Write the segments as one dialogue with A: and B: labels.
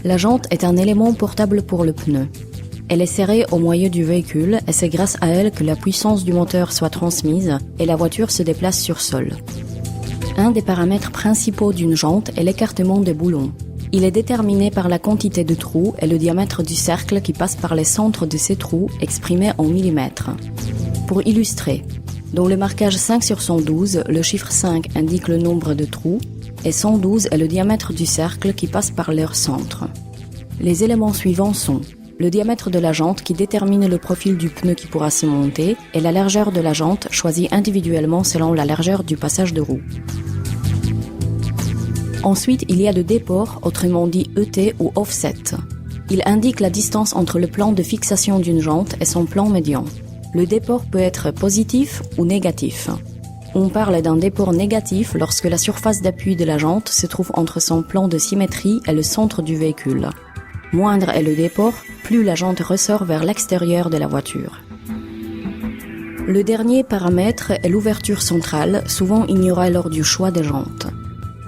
A: La jante est un élément portable pour le pneu. Elle est serrée au moyeu du véhicule et c'est grâce à elle que la puissance du moteur soit transmise et la voiture se déplace sur sol. Un des paramètres principaux d'une jante est l'écartement des boulons. Il est déterminé par la quantité de trous et le diamètre du cercle qui passe par les centres de ces trous exprimés en millimètres. Pour illustrer, dans le marquage 5 sur 112, le chiffre 5 indique le nombre de trous et 112 est le diamètre du cercle qui passe par leur centre. Les éléments suivants sont le diamètre de la jante qui détermine le profil du pneu qui pourra se monter et la largeur de la jante choisie individuellement selon la largeur du passage de roue. Ensuite, il y a le déport, autrement dit ET ou offset. Il indique la distance entre le plan de fixation d'une jante et son plan médian. Le déport peut être positif ou négatif. On parle d'un déport négatif lorsque la surface d'appui de la jante se trouve entre son plan de symétrie et le centre du véhicule. Moindre est le déport, plus la jante ressort vers l'extérieur de la voiture. Le dernier paramètre est l'ouverture centrale, souvent ignorée lors du choix des jantes.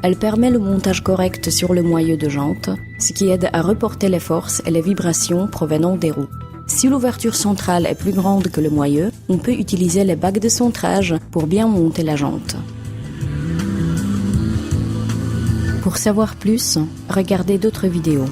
A: Elle permet le montage correct sur le moyeu de jante, ce qui aide à reporter les forces et les vibrations provenant des roues. Si l'ouverture centrale est plus grande que le moyeu, on peut utiliser les bagues de centrage pour bien monter la jante. Pour savoir plus, regardez d'autres vidéos.